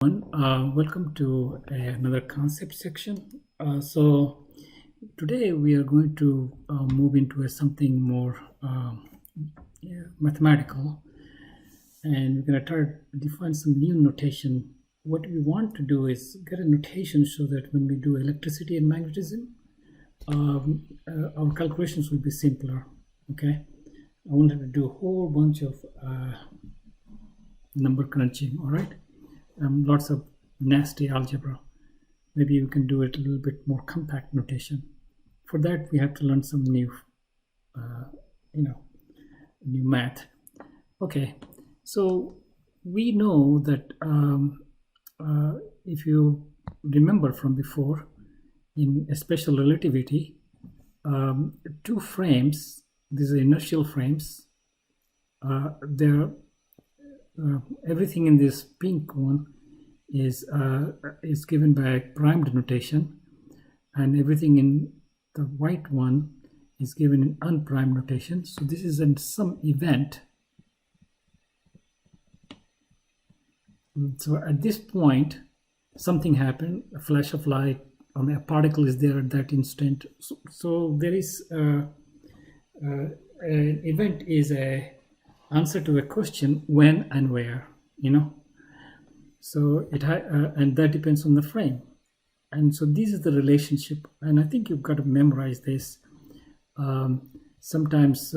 Welcome to another concept section. So today we are going to move into something more mathematical, and we're going to try to define some new notation. What we want to do is get a notation so that when we do electricity and magnetism, our calculations will be simpler. Okay, I wanted to do a whole bunch of number crunching. All right. Lots of nasty algebra. Maybe you can do it a little bit more compact notation. For that, we have to learn some new, new math. Okay, so we know that if you remember from before, in special relativity, two frames, these are inertial frames, everything in this pink one is given by primed notation, and everything in the white one is given in unprimed notation. So this is in some event. So at this point, something happened, a flash of light, or a particle is there at that instant. So there is an event is a answer to a question when and where, so and that depends on the frame. And so this is the relationship, and I think you've got to memorize this. Sometimes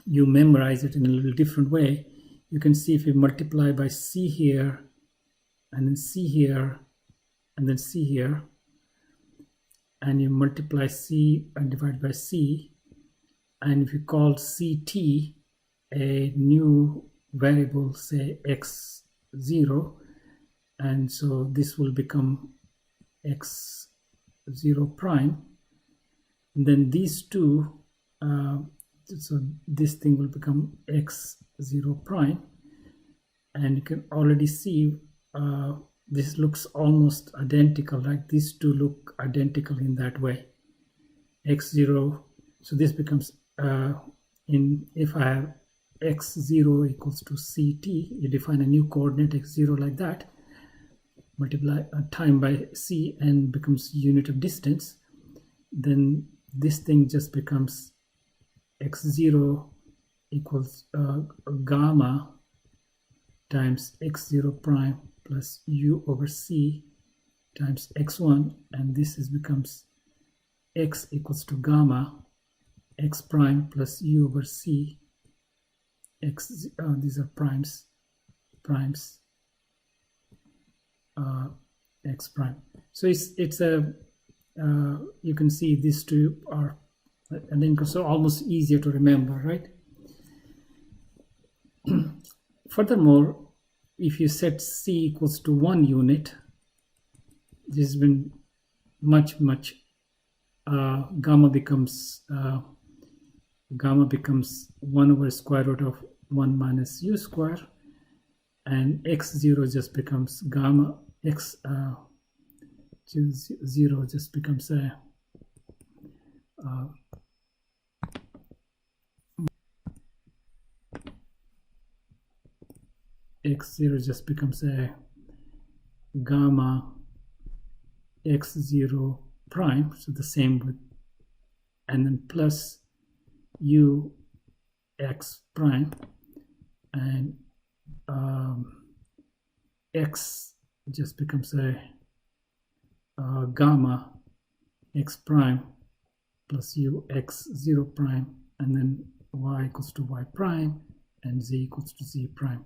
you memorize it in a little different way. You can see if you multiply by c here, and then c here, and then c here, and you multiply c and divide by c, and if you call ct a new variable, say x0, and so this will become x0 prime, and then these two, so this thing will become x0 prime, and you can already see this looks almost identical, like these two look identical in that way, x0. So this becomes if I have x0 equals to ct, you define a new coordinate x0 like that, multiply time by c and becomes unit of distance, then this thing just becomes x0 equals gamma times x0 prime plus u over c times x1, and this becomes x equals to gamma x prime plus u over c x, these are primes x prime. So it's a you can see these two are identical, so almost easier to remember, right? Furthermore, if you set c equals to 1 unit, this has been much gamma becomes 1 over square root of 1 minus u square, and x0 just becomes gamma x 0 just becomes a x0 just becomes a gamma x0 prime, so the same with, and then plus u x prime, and x just becomes a gamma x prime plus u x 0 prime, and then y equals to y prime and z equals to z prime.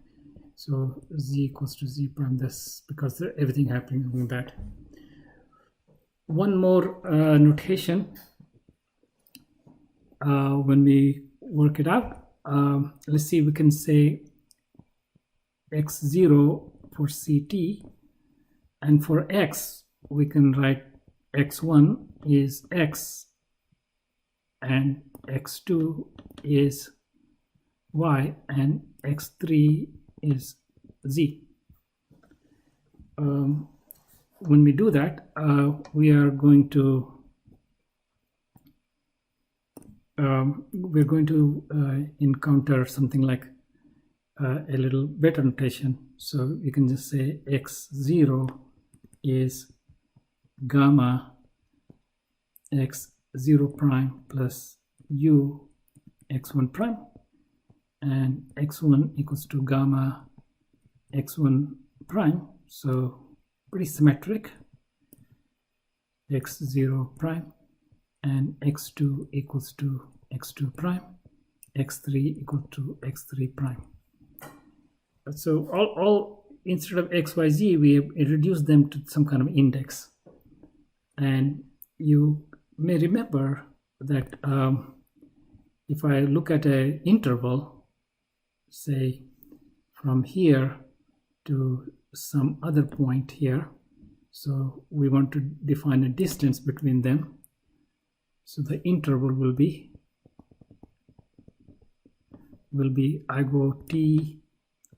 So z equals to z prime, that's because everything happening in that. One more notation when we work it out. Let's see, we can say x0 for ct, and for x we can write x1 is x and x2 is y and x3 is z. When we do that, we are going to encounter something like a little better notation. So you can just say x0 is gamma x0 prime plus u x1 prime, and x1 equals to gamma x1 prime. So pretty symmetric, x0 prime, and x2 equals to x2 prime, x3 equal to x3 prime. So all instead of x, y, z, we have reduced them to some kind of index. And you may remember that if I look at an interval, say from here to some other point here, so we want to define a distance between them. So the interval will be I go t,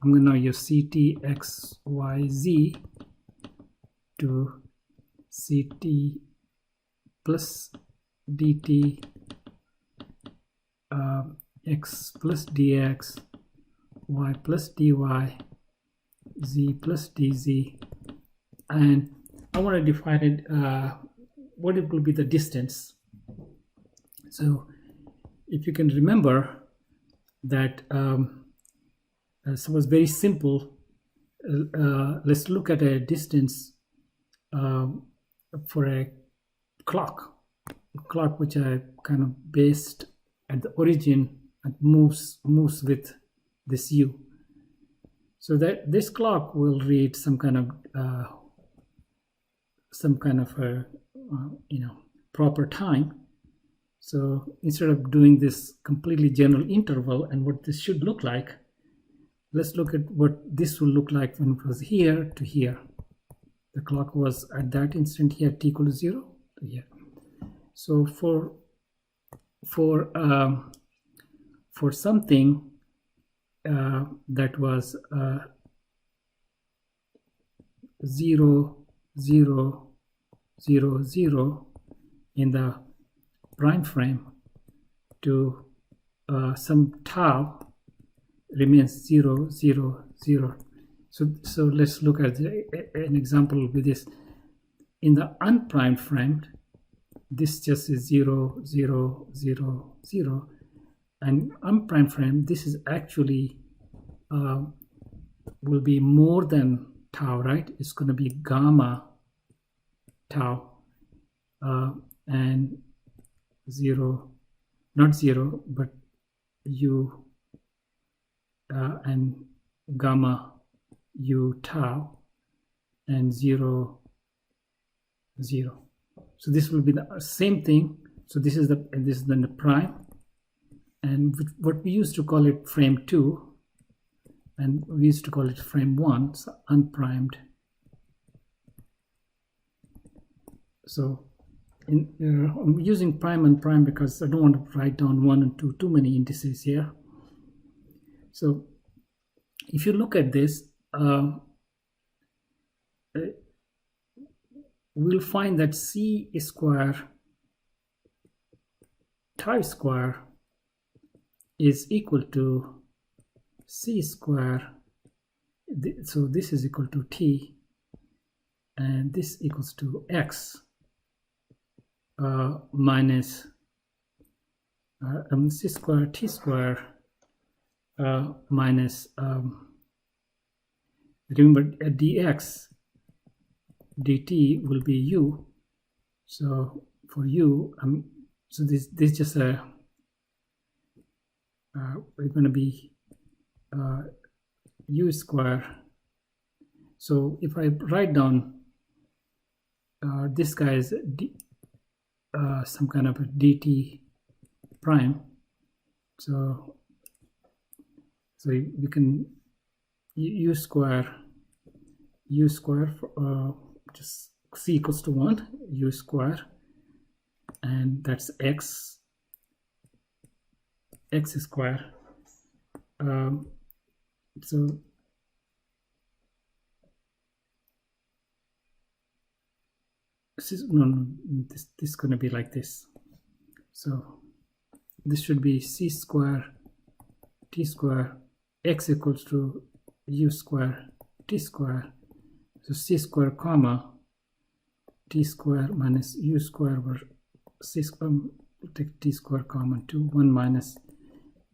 I'm going to use ct x, y, z to ct plus dt x plus dx, y plus dy, z plus dz, and I want to define it what it will be the distance. So if you can remember that so it was very simple. Let's look at a distance for a clock which I kind of based at the origin and moves with this u. So that this clock will read some kind of a proper time. So instead of doing this completely general interval and what this should look like, let's look at what this will look like when it was here to here. The clock was at that instant here, t equal to 0 to here. So for something that was 0, 0, 0, 0 in the prime frame to some tau remains 0, 0, 0. So let's look at an example with this. In the unprimed frame, this just is 0, 0, 0, 0. And unprimed frame, this is actually will be more than tau, right? It's going to be gamma tau and 0, not 0, but u and gamma u tau and 0, 0. So this will be the same thing. So this is then the prime, and what we used to call it frame 2, and we used to call it frame 1, so unprimed. So I'm using prime and prime because I don't want to write down 1 and 2 too many indices here. So if you look at this, we'll find that c square tau square is equal to c square. So this is equal to t, and this equals to x minus c square t square minus remember dx dt will be u. So for u, so this just a we're going to be u square. So if I write down this guy is some kind of a dt prime, so we can u square for, just c equals to 1, u square, and that's x square. So this is this is going to be like this. So this should be c square t square x equals to u square t square. So c square comma t square minus u square over c square, take t square common to 1 minus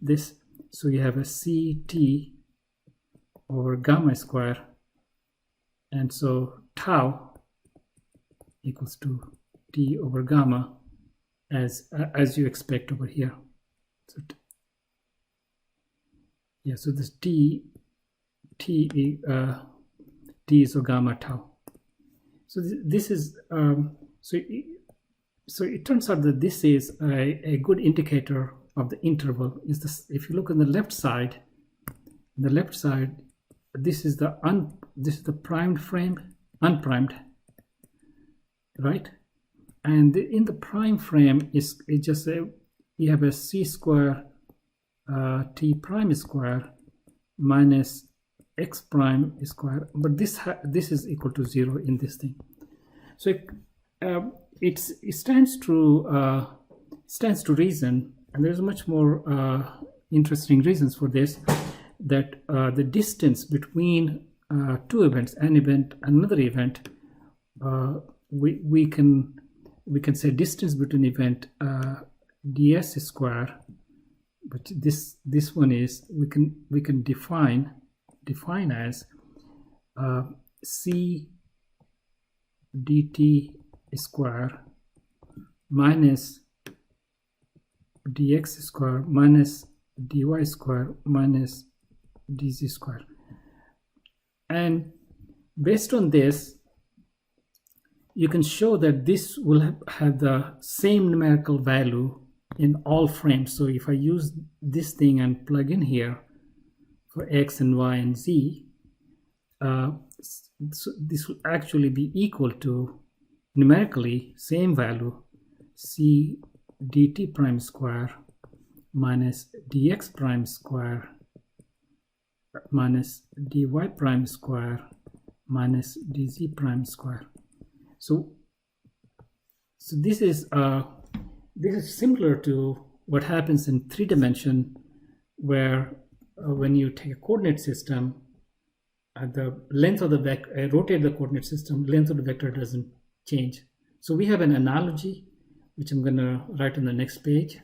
this. So you have a ct over gamma square, and so tau equals to t over gamma as you expect over here. So yeah, so this t is gamma tau. So this is so it turns out that this is a good indicator of the interval. Is this, if you look on the left side, this is the primed frame, unprimed, right? And in the prime frame is just you have a c square t prime square minus x prime square, but this is equal to 0 in this thing. So it stands to reason, and there's much more interesting reasons for this, that the distance between two events, an event, another event, we can say distance between event ds square, but this one is we can define as c dt square minus dx square minus dy square minus dz square. And based on this, you can show that this will have the same numerical value in all frames. So if I use this thing and plug in here for x and y and z, so this will actually be equal to numerically same value c dt prime square minus dx prime square minus dy prime square minus dz prime square. So this is similar to what happens in 3 dimension, where when you take a coordinate system, the length of the vector, rotate the coordinate system, length of the vector doesn't change. So we have an analogy, which I'm going to write on the next page.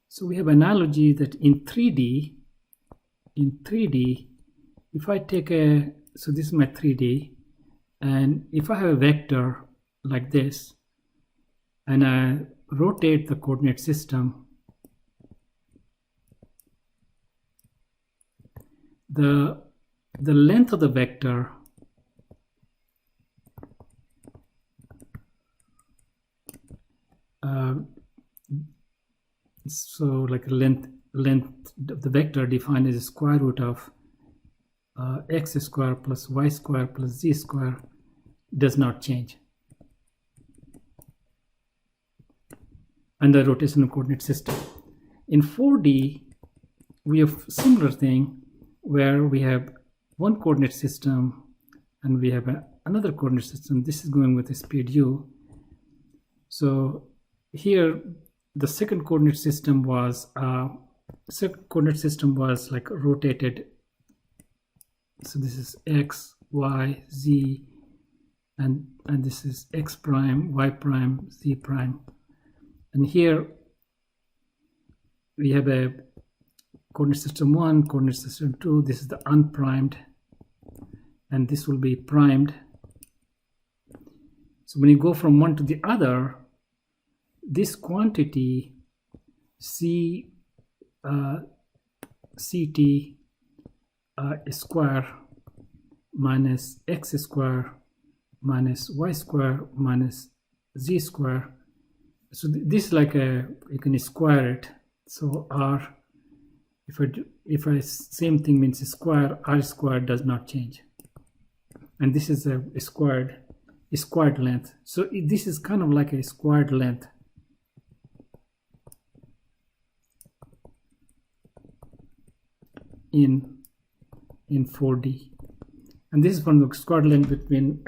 So we have analogy that in 3D, if I take so this is my 3D, and if I have a vector like this, and I rotate the coordinate system, the length of the vector so like length of the vector defined as the square root of x square plus y square plus z square does not change under rotational coordinate system. In 4D, we have similar thing where we have one coordinate system and we have another coordinate system. This is going with the speed u. So here the second coordinate system was like rotated. So this is x, y, z, and this is x prime, y prime, z prime. And here we have a coordinate system 1, coordinate system 2. This is the unprimed, and this will be primed. So when you go from one to the other, this quantity ct square minus x square minus y square minus z square. So this is like you can square it. So r, if I same thing means square, r squared does not change, and this is a squared length. So this is kind of like a squared length. In 4D, and this is from the squared length between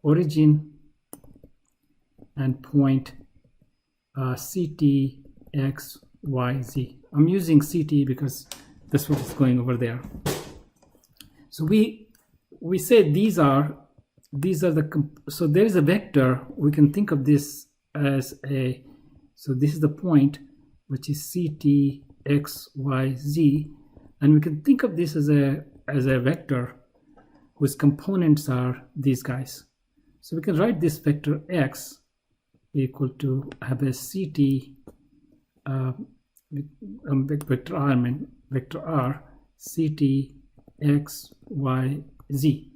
origin and point ct x y, z. I'm using CT because that's what is going over there. So we say these are the, so there is a vector. We can think of this as a, so this is the point which is CT x, y, z, and we can think of this as a vector whose components are these guys. So we can write this vector x equal to have a CT vector r, I mean vector r, CT x, y, z.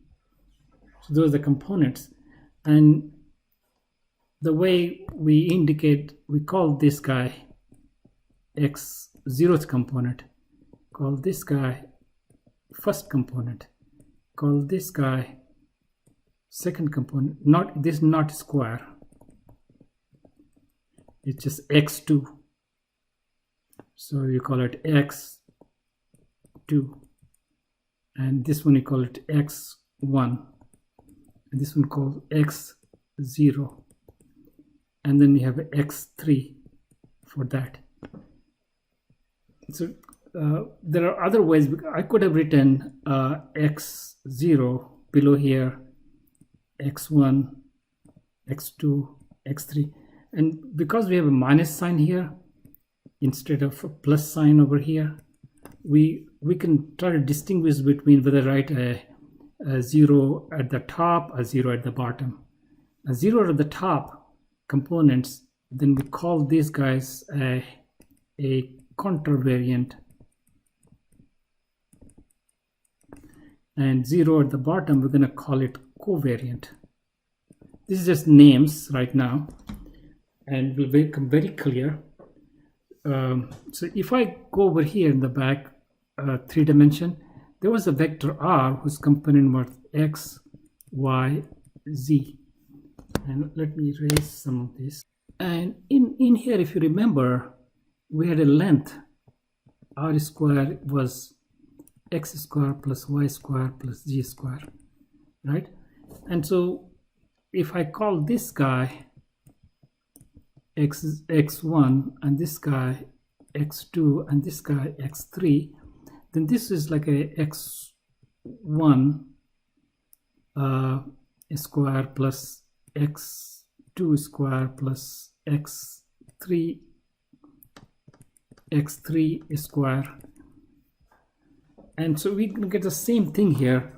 So those are the components, and the way we indicate, we call this guy x 0th component, call this guy first component, call this guy second component. Not this, not square, it's just x2, so you call it x2, and this one you call it x1, and this one called x0, and then you have x3 for that. So there are other ways. I could have written x0 below here, x1, x2, x3, and because we have a minus sign here instead of a plus sign over here, we can try to distinguish between whether write a 0 at the top, a 0 at the bottom. A 0 at the top components, then we call these guys a contravariant, and 0 at the bottom we're going to call it covariant. This is just names right now, and will become very clear. So if I go over here in the back 3 dimension, there was a vector r whose component was x, y, z, and let me erase some of this. And in here, if you remember, we had a length r square was x square plus y square plus z square, right? And so if I call this guy x1 and this guy x2 and this guy x3, then this is like a x1 square plus x2 square plus x3 square, and so we can get the same thing here.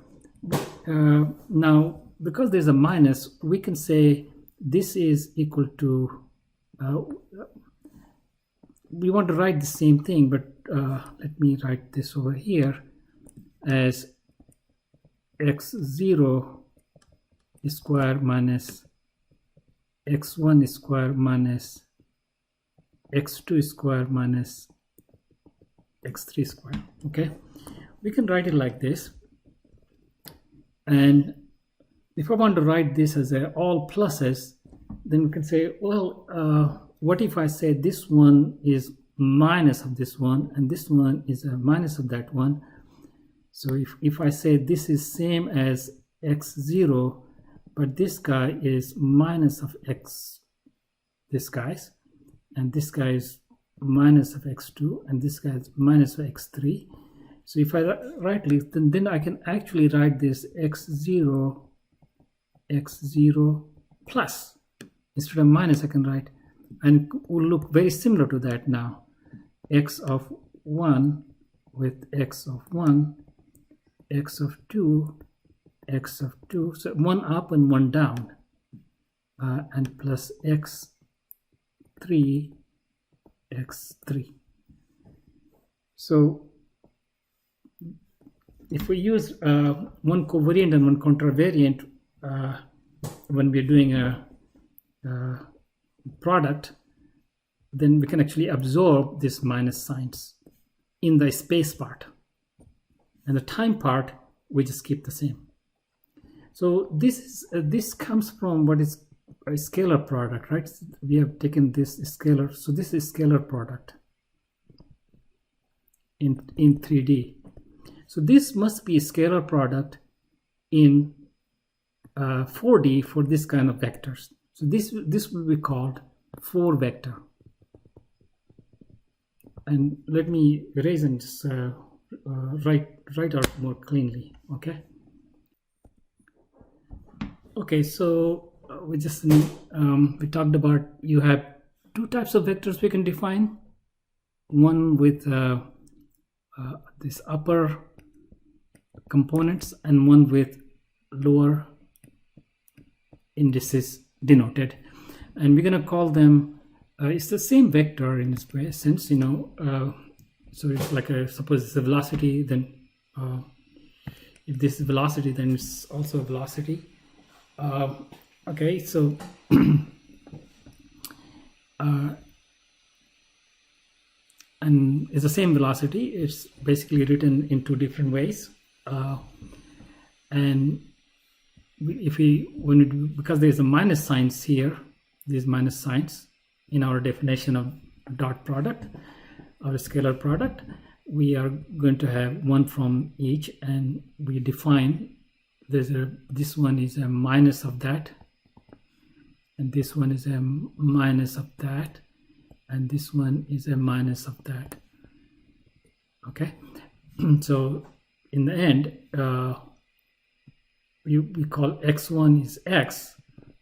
Now because there's a minus, we can say this is equal to we want to write the same thing, but let me write this over here as x0 square minus x1 square minus x2 square minus x3 square. Okay, we can write it like this. And if I want to write this as all pluses, then we can say, well, what if I say this one is minus of this one and this one is a minus of that one? So if I say this is same as x0, but this guy is minus of x, this guy's, and this guy is minus of x2, and this guy is minus of x3. So if I write this, then I can actually write this x0 plus. Instead of minus, I can write, and it will look very similar to that now. X of 1 with x of 1, x of 2, x of 2, so one up and one down, and plus x3, x3. So if we use one covariant and one contravariant when we're doing a product, then we can actually absorb this minus signs in the space part, and the time part we just keep the same. So this comes from what is a scalar product, right? We have taken this scalar, so this is scalar product in 3D. So this must be a scalar product in 4D for this kind of vectors. So this will be called 4 vector. and let me erase and just write out more cleanly. Okay, so we just we talked about you have two types of vectors we can define, one with this upper components and one with lower indices denoted, and we're going to call them it's the same vector in this way, since so it's like suppose it's a velocity, then if this is velocity, then it's also a velocity. Okay, so and it's the same velocity. It's basically written in two different ways, and because there's a minus signs here, these minus signs in our definition of dot product or a scalar product, we are going to have one from each, and we define this one is a minus of that, and this one is a minus of that, and this one is a minus of that. Okay, so in the end we call x1 is x,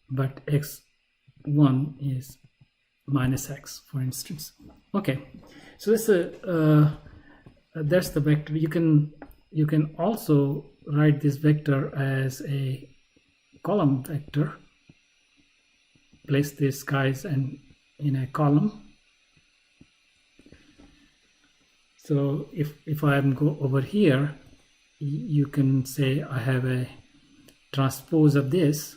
but x1 is minus x, for instance. Okay, so that's the vector. You can also write this vector as a column vector. Place these guys in a column. So if I go over here, you can say I have a transpose of this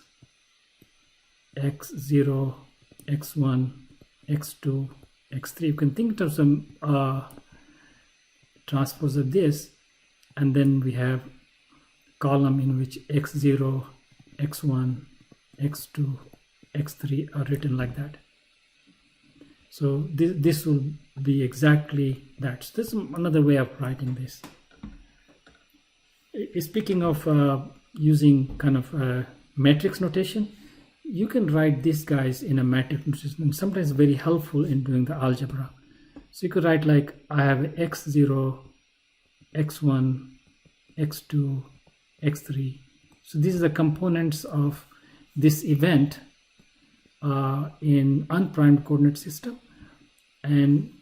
x0, x1, x2, x3. You can think of some transpose of this, and then we have column in which x0, x1, x2, x3 are written like that. So this will be exactly that. So this is another way of writing this. Speaking of using kind of matrix notation, you can write these guys in a matrix notation, and sometimes very helpful in doing the algebra. So you could write like I have x0, x1, x2, x3. So these are the components of this event in unprimed coordinate system, and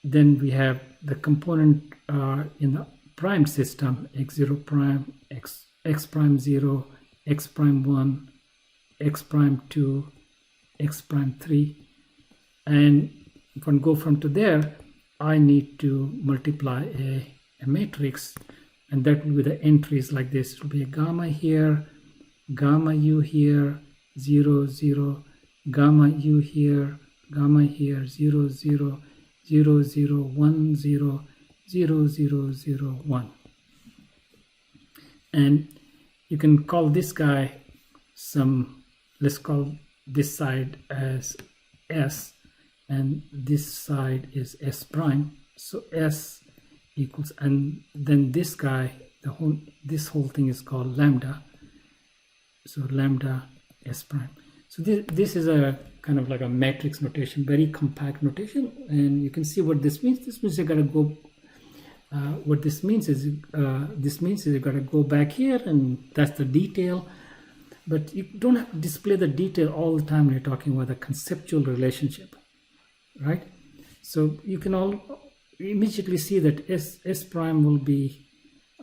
then we have the component in the primed system, x0 prime, x prime 0, x prime 1, x prime 2, x prime 3, and if I go from to there, I need to multiply a matrix, and that will be the entries like this. It will be a gamma here, gamma u here, 0 0, gamma u here, 0 0, 0 0 1 0, 0 0 0 1. And you can call this guy let's call this side as S, and this side is S prime. So S equals, and then this guy, this whole thing is called lambda. So lambda S prime. So this is a kind of like a matrix notation, very compact notation, and you can see what this means. This means you gotta go. What this means is you gotta go back here, and that's the detail. But you don't have to display the detail all the time when you're talking about a conceptual relationship, right? So you can all immediately see that S prime will be,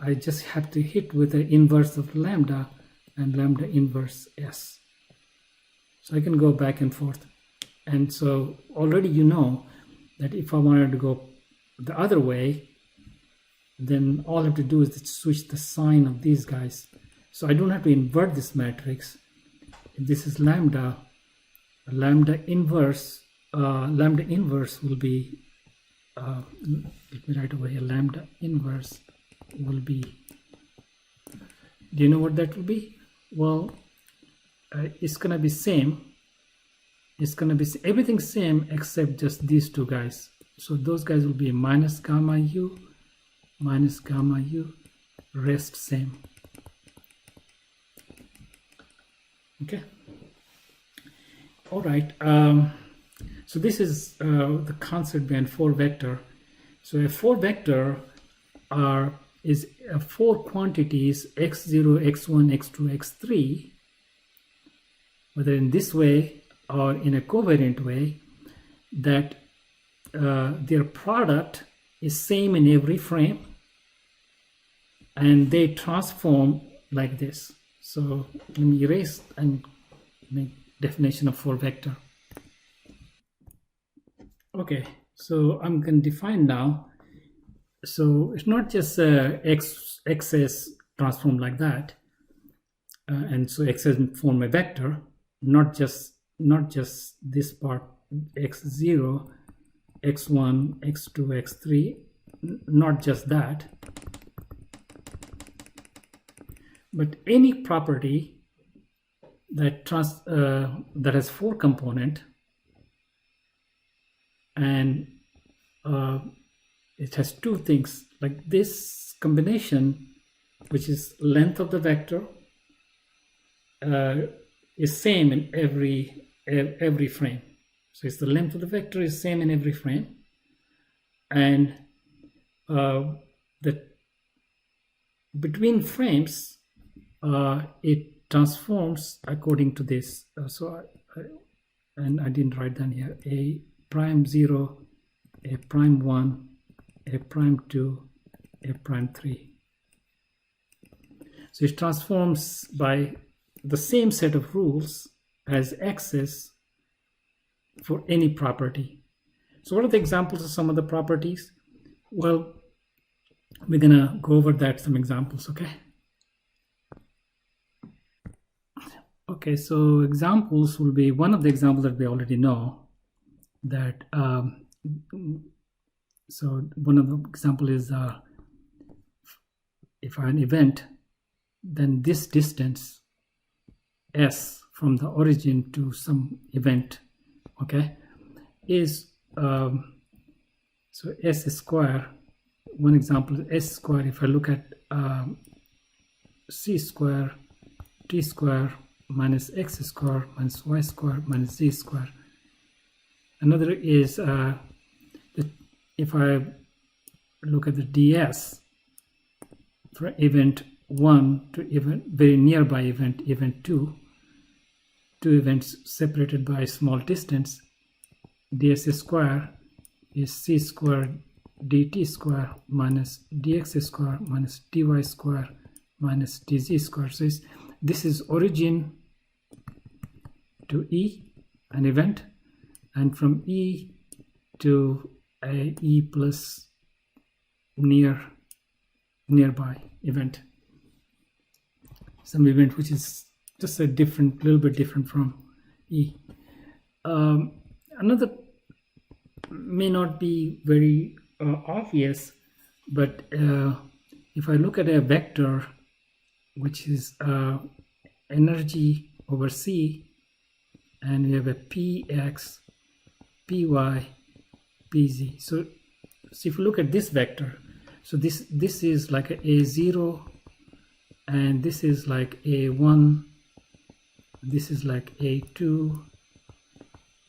I just have to hit with the inverse of lambda and lambda inverse S. So I can go back and forth. And so already you know that if I wanted to go the other way, then all I have to do is to switch the sign of these guys. So I don't have to invert this matrix. If this is lambda, lambda inverse will be, let me write over here, lambda inverse will be, do you know what that will be? Well, it's gonna be same. It's gonna be everything same except just these two guys. So those guys will be minus gamma u, rest same. Okay. All right. So this is the concept behind 4-vector. So a 4-vector is 4 quantities x0, x1, x2, x3, whether in this way or in a covariant way, that their product is same in every frame, and they transform like this. So let me erase and make definition of 4-vector. Okay, so I'm going to define now. So it's not just x's transform like that, and so x's form a vector, not just this part x0, x1, x2, x3, not just that, but any property that that has 4 component, and it has 2 things, like this combination, which is length of the vector, is same in every frame. So it's the length of the vector is same in every frame, and the between frames it transforms according to this. And I didn't write down here, a prime 0, a prime 1, a prime 2, a prime 3. So it transforms by the same set of rules as x's for any property. So what are the examples of some of the properties? Well, we're gonna go over that, some examples, okay? Okay, so examples will be, one of the examples that we already know, that so one of the example is if I have an event, then this distance s from the origin to some event, okay, is so s square. One example is s square. If I look at c square t square minus x square minus y square minus z square. Another is if I look at the ds for event 1 to event very nearby event 2, 2 events separated by a small distance, ds square is c square dt square minus dx square minus dy square minus dz square. So this is origin to E, an event, and from E to a E plus nearby event, some event which is just a little bit different from E. Another may not be very obvious, but if I look at a vector which is energy over C, and we have a px, py, pz. So if you look at this vector, so this is like a A0, and this is like A1, this is like A2,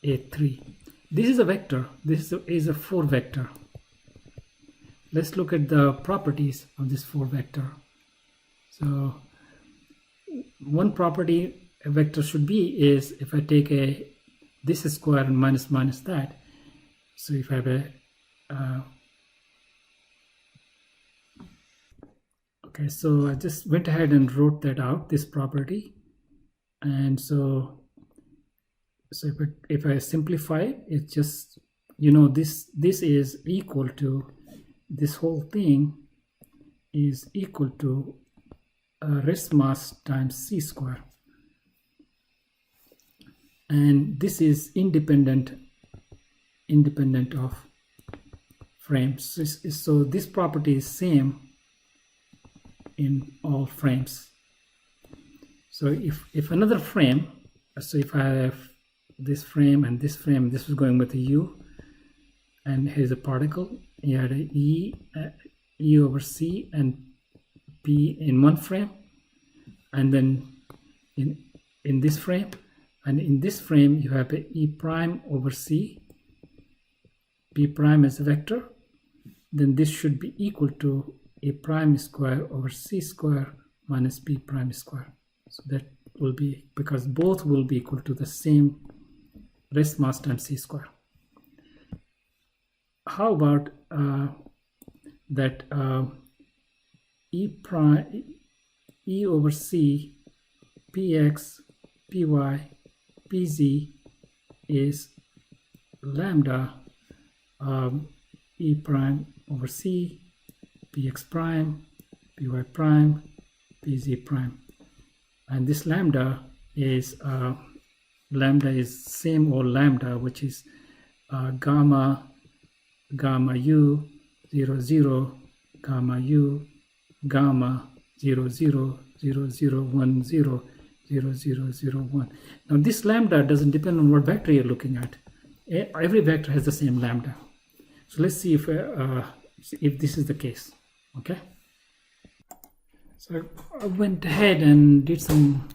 A3. This is a vector. This is a 4-vector. Let's look at the properties of this 4-vector. So one property a vector should be is, if I take this square and minus that, so if I have a okay, so I just went ahead and wrote that out, this property, and so if I simplify it, just, you know, this is equal to, this whole thing is equal to rest mass times c square, and this is independent of frames. So this property is same in all frames. So if another frame, so if I have this frame and this frame, this was going with a u, and here's a particle, you had a e over c and p in one frame, and then in this frame, and in this frame you have a e prime over c p prime as a vector, then this should be equal to a prime square over c square minus p prime square. So that will be, because both will be equal to the same rest mass times c square. How about that e over c px py pz is lambda e prime over c px prime py prime pz prime, and this lambda is same old lambda, which is gamma u 0 0 gamma u gamma 0 0 0 0 1 0 0 0 0 1. Now this lambda doesn't depend on what vector you're looking at. Every vector has the same lambda. So let's see if this is the case. Okay, so I went ahead and did some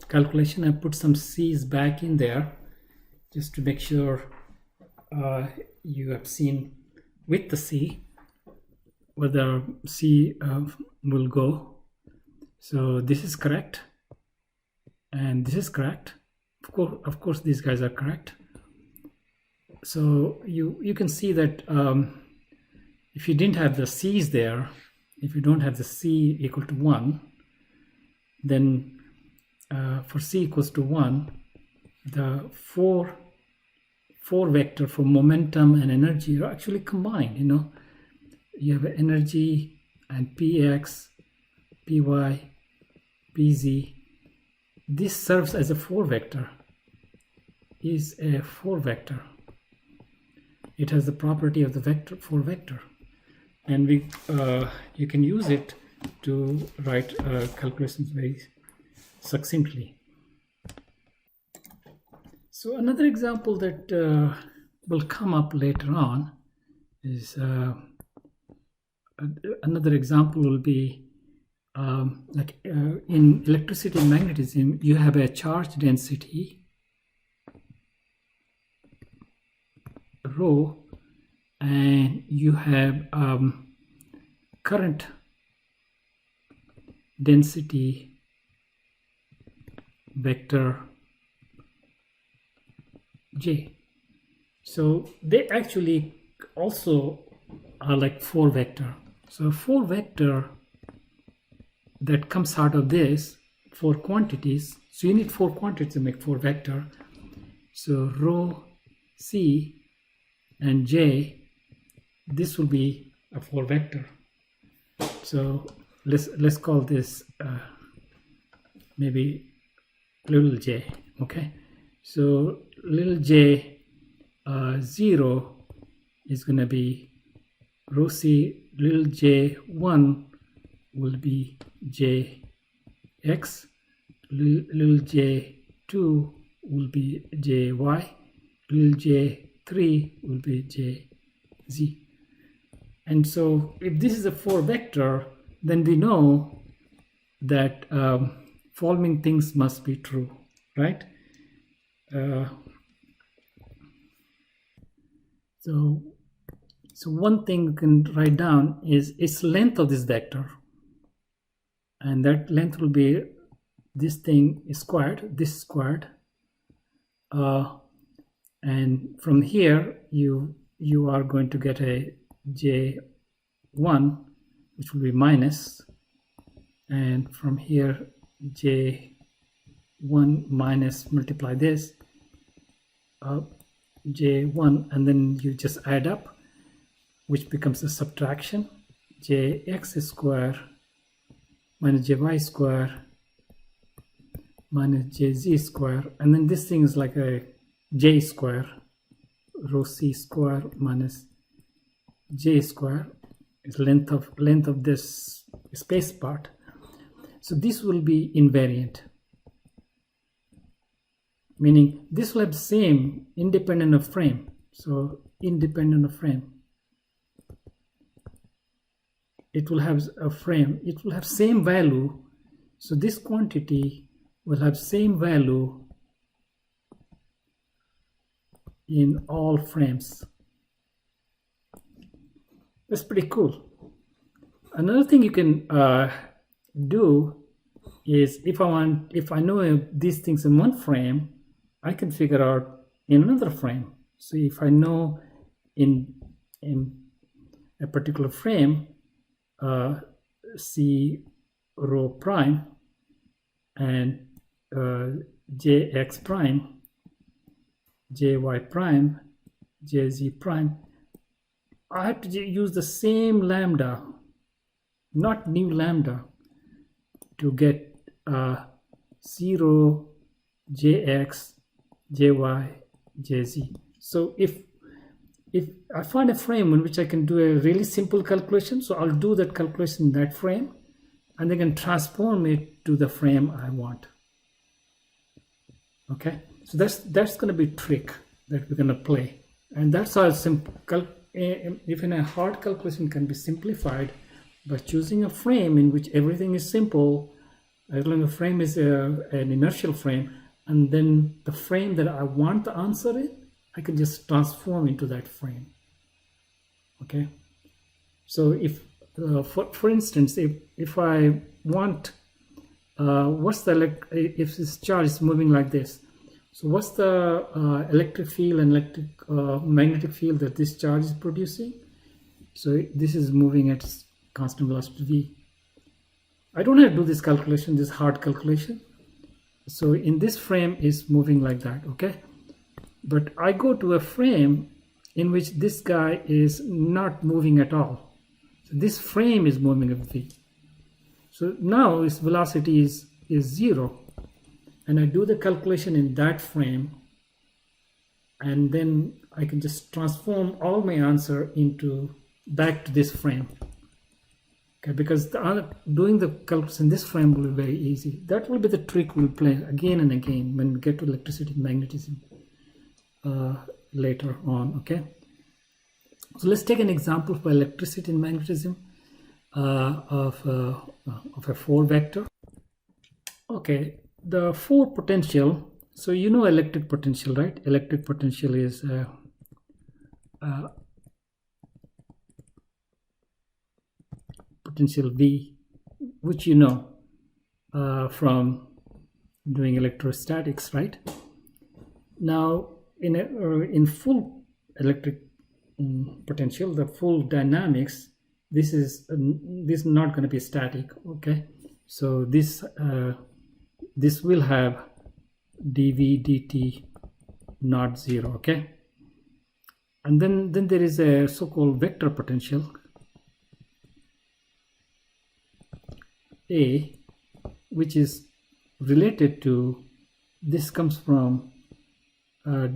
calculation. I put some c's back in there just to make sure you have seen with the c whether c will go. So this is correct and this is correct. Of course these guys are correct. So you can see that if you didn't have the c's there, if you don't have the c equal to 1, then for c equals to 1, the four vector for momentum and energy are actually combined. You know, you have energy and px, py, pz. This serves as a 4 vector. Is a 4 vector. It has the property of the vector 4 vector, and you can use it to write calculations very succinctly. So another example that will come up later on is another example will be like in electricity and magnetism, you have a charge density rho, and you have current density vector j. So they actually also are like 4 vector. So 4 vector that comes out of this 4 quantities. So you need 4 quantities to make 4 vector. So rho c and j, this will be a 4 vector. So let's call this maybe little j. Okay, so little j 0 is going to be rho c. Little j 1 will be jx. Little j 2 will be jy. Little j 3 will be jz. And so if this is a 4 vector, then we know that following things must be true, right? So one thing you can write down is its length of this vector, and that length will be this thing is squared, this squared, and from here you are going to get a j1, which will be minus, and from here j1 minus, multiply this j1, and then you just add up, which becomes a subtraction, jx square minus jy square minus jz square, and then this thing is like a j square, rho c square minus j square is length of this space part. So this will be invariant, meaning this will have the same independent of frame. So independent of frame, it will have a frame, it will have same value. So this quantity will have same value in all frames. That's pretty cool. Another thing you can do is if I know these things in one frame, I can figure out in another frame. So if I know in a particular frame, C rho prime and Jx prime, Jy prime, Jz prime, I have to use the same lambda, not new lambda, to get 0, Jx, Jy, Jz. So if I find a frame in which I can do a really simple calculation, so I'll do that calculation in that frame, and then can transform it to the frame I want. Okay, so that's going to be a trick that we're going to play, and that's how simple. Even a hard calculation can be simplified by choosing a frame in which everything is simple. As long as the frame is an inertial frame, and then the frame that I want the answer in, I can just transform into that frame. Okay, so if for instance, if I want if this charge is moving like this, so what's the electric field and magnetic field that this charge is producing? So this is moving at constant velocity v. I don't have to do this calculation, this hard calculation. So in this frame is moving like that, okay? But I go to a frame in which this guy is not moving at all. So this frame is moving at v. So now its velocity is 0. And I do the calculation in that frame, and then I can just transform all my answer back to this frame. Okay, because doing the calculation in this frame will be very easy. That will be the trick we'll play again and again when we get to electricity and magnetism later on. Okay, so let's take an example for electricity and magnetism of a 4 vector. Okay, the 4 potential. So you know electric potential, right? Electric potential is potential V, which you know from doing electrostatics, right? Now in full electric potential, the full dynamics, this is not going to be static. Okay, so this will have dv dt not 0. Okay, and then there is a so-called vector potential A, which is related to, this comes from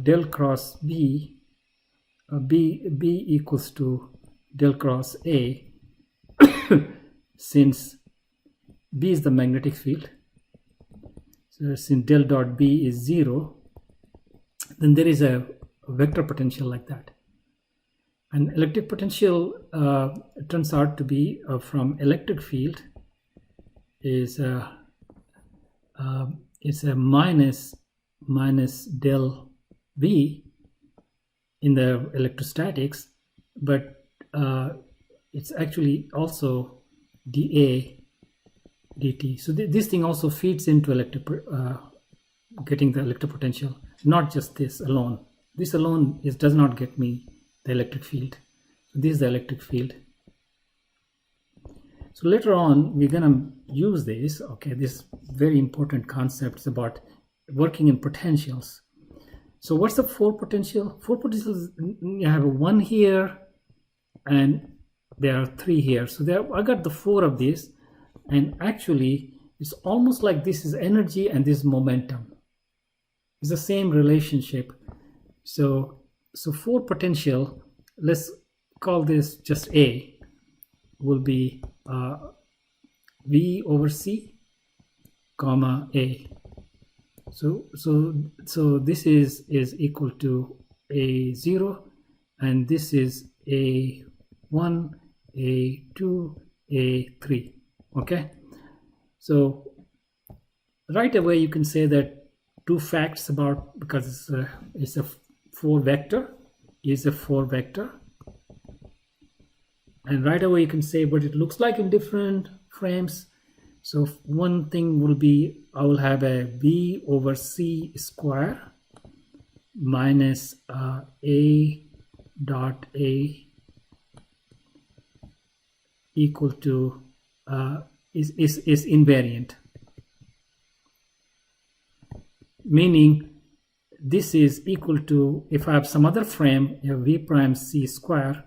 del cross B, B equals to del cross A since B is the magnetic field. So since del dot B is 0, then there is a vector potential like that. And electric potential turns out to be from electric field is it's a minus del V in the electrostatics, but it's actually also dA dt. So this thing also feeds into getting the electric potential, not just this alone. This alone does not get me the electric field. So this is the electric field. So later on we're gonna use this. Okay, this very important concepts about working in potentials. So what's the 4 potential? 4 potentials, you have 1 here and there are 3 here. So I got the 4 of these, and actually it's almost like this is energy and this momentum. It's the same relationship. So 4 potential, let's call this just A, will be V over C comma A. So this is equal to A0, and this is A1, A2, A3. Okay, so right away you can say that 2 facts about, because it's a 4 vector, is a 4 vector, And right away you can say what it looks like in different frames. So one thing will be, I will have a b over c square minus a dot a equal to is invariant, meaning this is equal to, if I have some other frame, you have v prime c square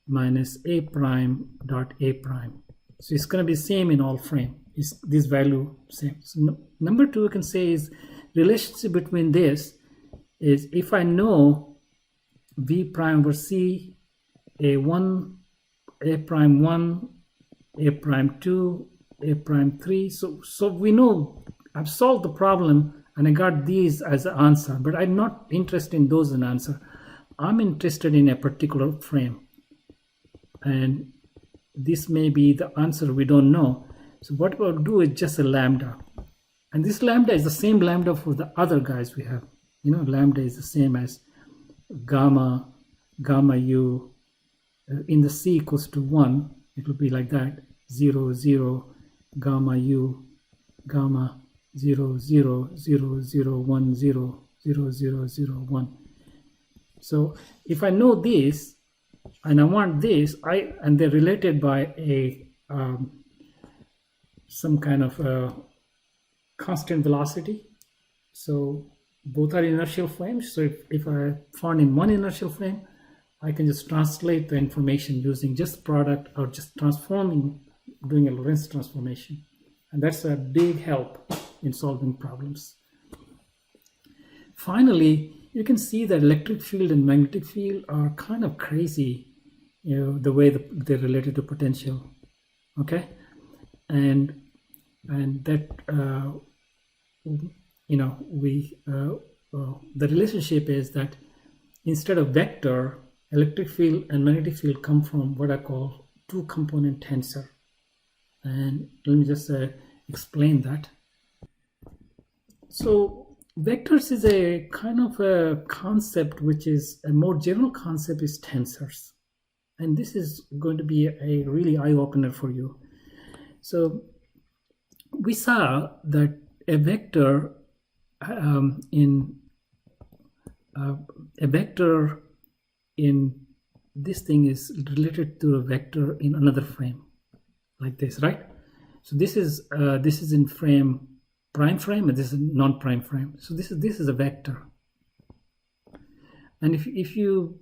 minus a prime dot a prime. So it's going to be same in all frame. Is this value same? So number two, you can say is relationship between this is, if I know v prime over c, a1, a prime 1, a prime 2, a prime 3. So we know I've solved the problem and I got these as an answer, but I'm not interested in those as an answer. I'm interested in a particular frame, and this may be the answer we don't know. So what we'll do is just a lambda, and this lambda is the same lambda for the other guys we have. You know, lambda is the same as gamma u in the c equals to 1. It will be like that, 0 0 gamma u gamma 0 0 0 0 1 0 0 0 0 1. So if I know this and I want this, and they're related by a some kind of a constant velocity. So both are inertial frames. So if I found in one inertial frame, I can just translate the information using just product or just transforming, doing a Lorentz transformation. And that's a big help in solving problems. Finally, you can see that electric field and magnetic field are kind of crazy, you know, the way they're related to potential. Okay, and that you know, the relationship is that instead of vector, electric field and magnetic field come from what I call two-component tensor. And let me just explain that. So vectors is a kind of a concept which is a more general concept is tensors. And this is going to be a really eye-opener for you. So we saw that a vector in this thing is related to a vector in another frame, like this, right? So this is in frame prime frame, and this is non-prime frame. So this is a vector. And if you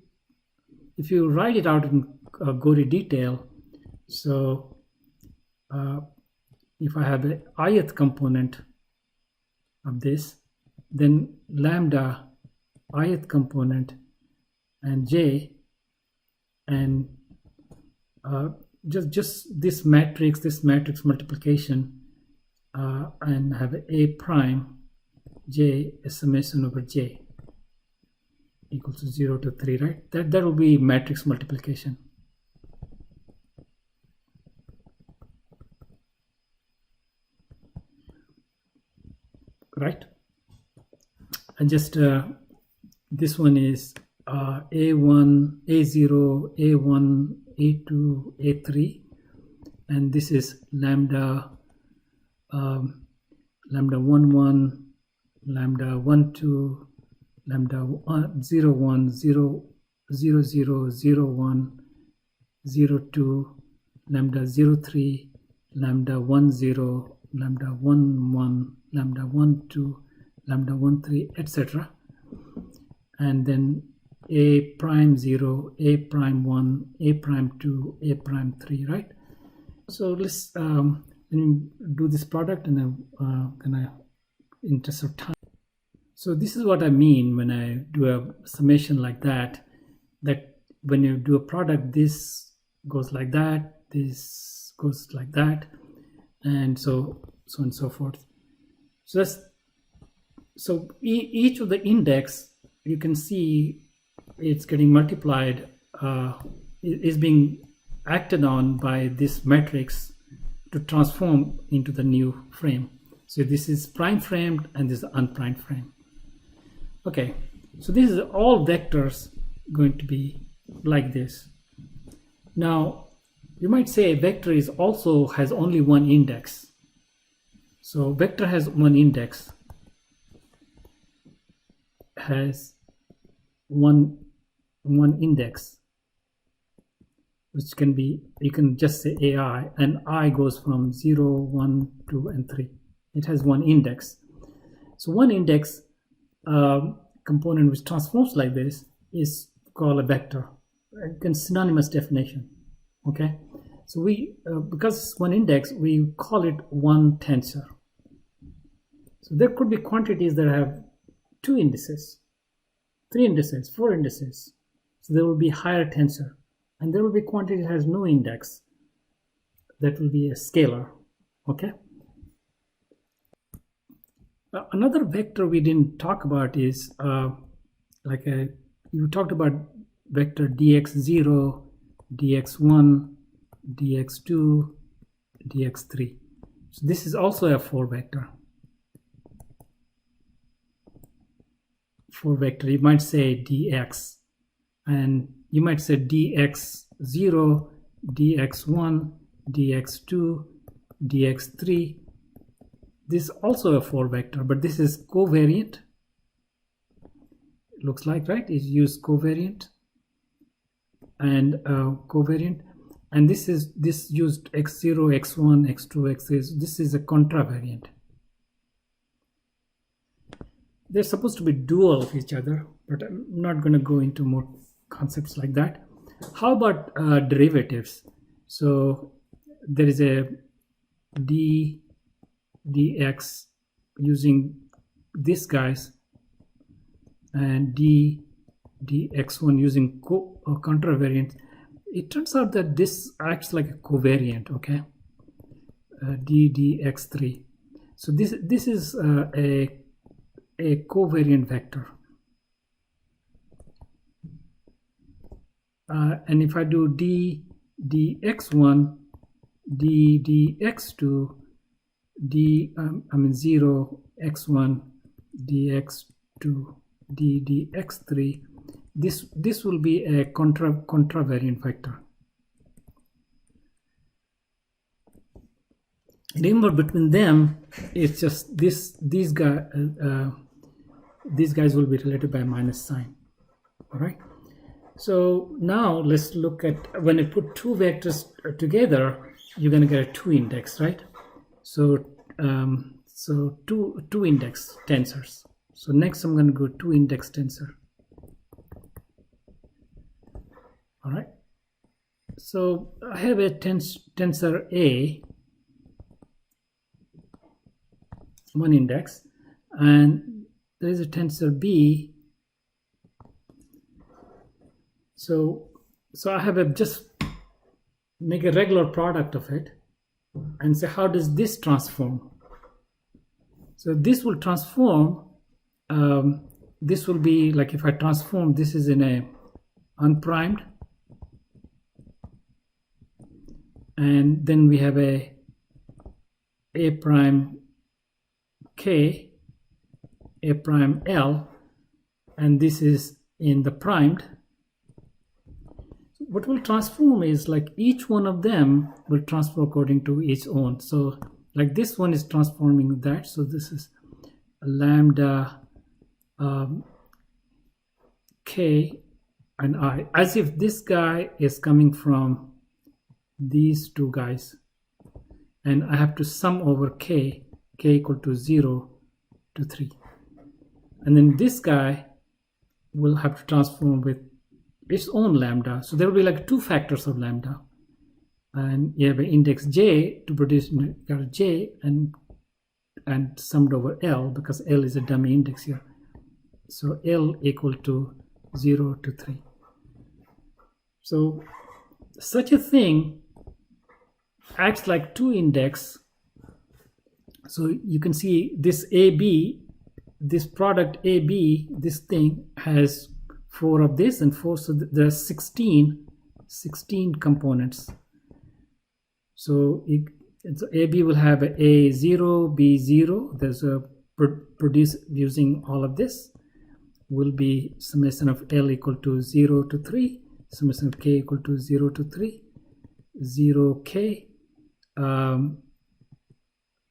write it out in gory detail, so if I have an ith component of this, then lambda ith component and j, and just this matrix multiplication, and have a prime j summation over j equals to 0 to 3, right? That will be matrix multiplication. Right? And just this one is A1, A0, A1, A2, A3, and this is lambda lambda 1 1, lambda 1 2, lambda 0 1 0 0 0 0 1 0 2, lambda 0 3, lambda 1 0, lambda 1 1, lambda 1 2, lambda 1 3, etc. And then a prime 0, a prime 1, a prime 2, a prime 3, right? So let's let me do this product, and then in interest of time. So this is what I mean when I do a summation like that, that when you do a product, this goes like that, this goes like that, and so on and so forth. So each of the index, you can see it's getting multiplied, is being acted on by this matrix to transform into the new frame. So this is prime framed and this is unprimed frame. Okay, so this is all vectors going to be like this. Now, You might say vector is also has only one index. So vector has one index, has one index, which can be, you can just say AI, and I goes from 0, 1, 2, and 3. It has one index. So one index component which transforms like this is called a vector. Again, synonymous definition. Okay, so we because it's one index, we call it one tensor. So there could be quantities that have 2 indices, 3 indices, 4 indices. So there will be higher tensor, and there will be quantity that has no index. That will be a scalar. Okay. Another vector we didn't talk about is you talked about vector dx0, dx1, dx2, dx3. So this is also a 4 vector. 4 vector. You might say dx, and you might say dx0, dx1, dx2, dx3. This is also a 4 vector, but this is covariant. It looks like, right? It's used covariant and covariant, and this used x0, x1, x2, x3. This is a contravariant. They're supposed to be dual of each other, but I'm not going to go into more concepts like that. How about derivatives? So there is a dx using these guys, and dx1 using contravariant. It turns out that this acts like a covariant. Okay, dx3. So this is a covariant vector, and if I do dx1, dx2, 0, x1, dx2, dx3, this will be a contravariant vector. Remember, between them, it's just these guys will be related by minus sign. All right. So now let's look at, when I put 2 vectors together, you're going to get a 2 index, right? So two index tensors. So next I'm going to go 2 index tensor. All right. So I have a tensor A, 1 index, and there is a tensor B. So I have just make a regular product of it and say, how does this transform? So this will transform. This will be like, if I transform, this is in a unprimed, and then we have a prime K, A prime L, and this is in the primed. What will transform is like each one of them will transform according to its own. So like this one is transforming that. So this is a lambda K and I, as if this guy is coming from these 2 guys, and I have to sum over K equal to 0 to 3. And then this guy will have to transform with its own lambda. So there will be like 2 factors of lambda, and you have an index j to produce j and summed over L, because L is a dummy index here. So L equal to 0 to 3. So such a thing acts like 2 index. So you can see this AB, this product AB, this thing has 4 of this and 4, so there are 16 components. So AB will have a A0, B0. There's a produce using all of this will be summation of L equal to 0 to 3, summation of K equal to 0 to 3, 0k,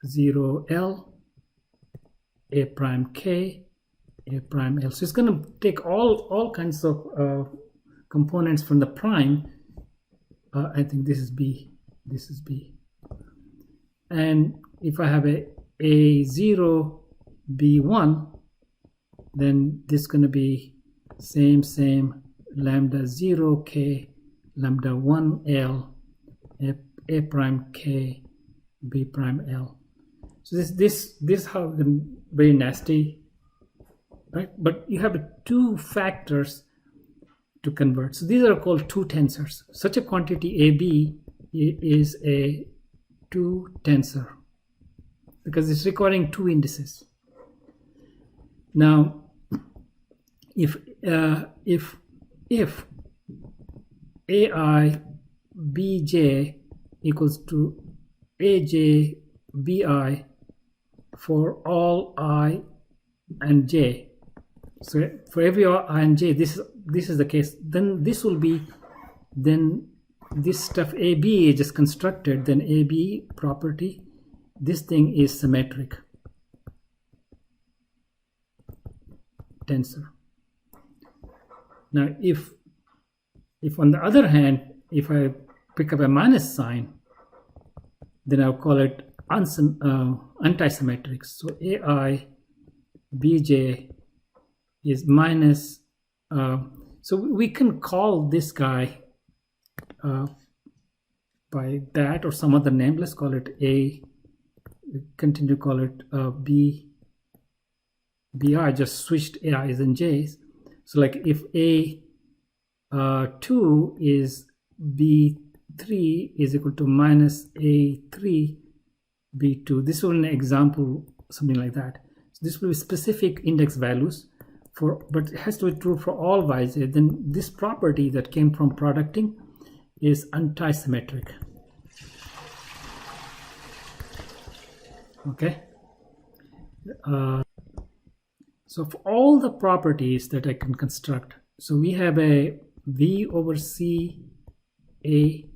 0l, a prime k, a prime l. So it's going to take all kinds of components from the prime. I think this is b, this is b. And if I have a 0 b1, then this is going to be same lambda 0k, lambda 1l, a prime k, b prime l. So this how very nasty, right? But you have two factors to convert. So these are called two tensors. Such a quantity AB is a two tensor because it's requiring two indices. Now, if AI bj equals to aj bi for all I and j, so for every I and j, this is the case, then this will be, then this stuff AB is just constructed, then AB property, this thing is symmetric tensor. Now if on the other hand, if I pick up a minus sign, then I'll call it antisymmetric. So AI bj is minus, so we can call this guy by that or some other name. Let's call it A, continue to call it B, BI, just switched AIs and Js. So like if A2 is B3 is equal to minus A3 B2, this will be an example, something like that. So this will be specific index values for, but it has to be true for all Yj. Then this property that came from producting is antisymmetric. Okay. So for all the properties that I can construct, so we have a V over C A.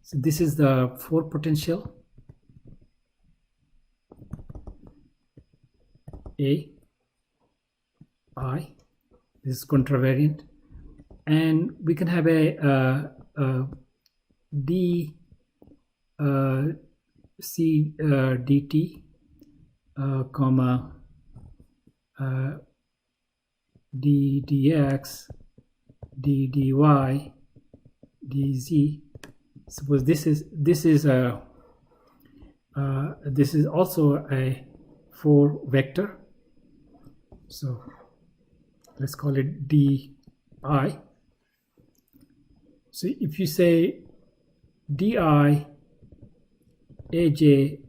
So this is the 4 potential A I. This is contravariant, and we can have a D C dt comma d dx d dy dz. Suppose this is also a 4 vector, so let's call it di. So if you say di aj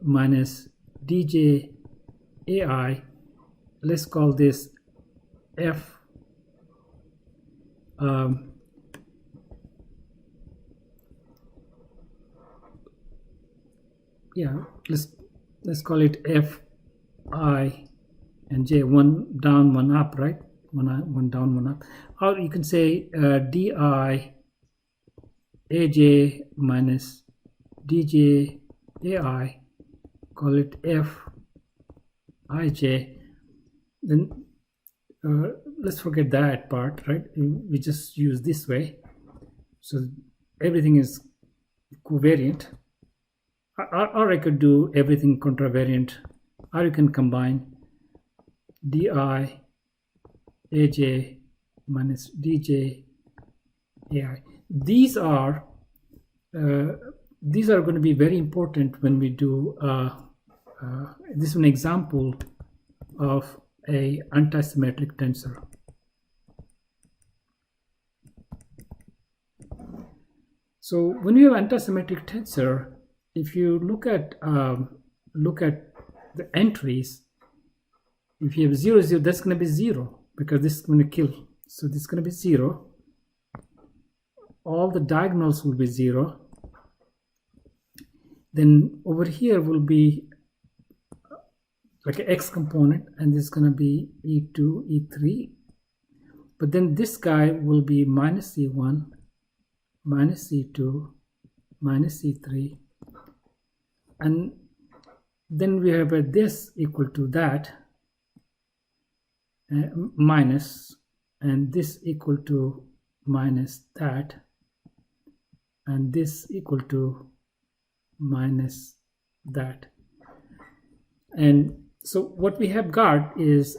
minus dj ai, let's call this f let's call it f I and j, one down one up, right? One down one up. Or you can say di aj minus dj ai, call it f ij. Then let's forget that part, right? We just use this way, so everything is covariant. Or I could do everything contravariant, or you can combine di aj minus dj ai. These are going to be very important when we do this is an example of a antisymmetric tensor. So when you have antisymmetric tensor, if you look at the entries, if you have 0 0, that's going to be 0 because this is going to kill. So this is going to be 0. All the diagonals will be 0. Then over here will be like an x component, and this is going to be e2, e3. But then this guy will be minus e1, minus e2, minus C3, and then we have this equal to that minus, and this equal to minus that, and this equal to minus that. And so what we have got is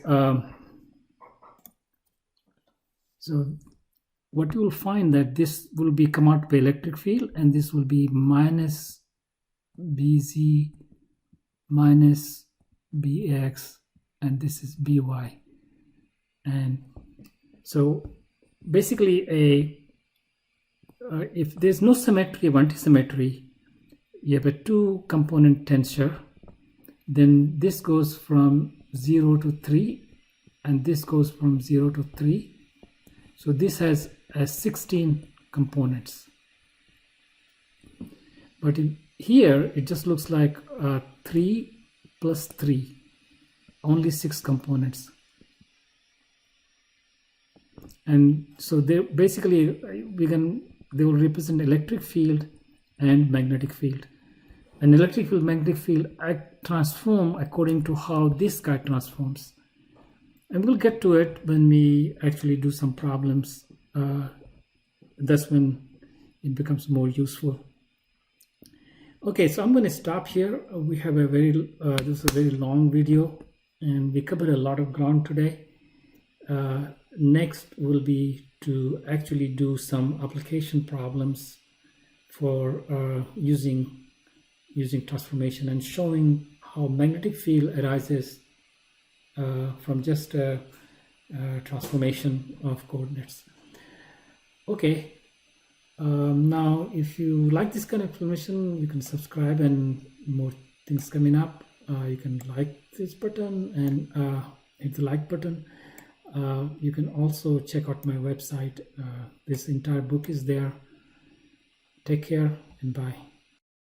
so what you will find that this will be come out by electric field, and this will be minus Bz minus Bx, and this is By. And so basically if there's no symmetry of antisymmetry, you have a two component tensor, then this goes from 0 to 3 and this goes from 0 to 3. So this has 16 components, but here it just looks like 3 plus 3, only 6 components. And so they basically they will represent electric field and magnetic field. An electric field, magnetic field transform according to how this guy transforms. And we'll get to it when we actually do some problems. That's when it becomes more useful. Okay, so I'm going to stop here. We have a this is a very long video, and we covered a lot of ground today. Next will be to actually do some application problems for using transformation and showing how magnetic field arises from just a transformation of coordinates. Okay, now if you like this kind of information, you can subscribe, and more things coming up. You can like this button and hit the like button. You can also check out my website. This entire book is there. Take care and bye.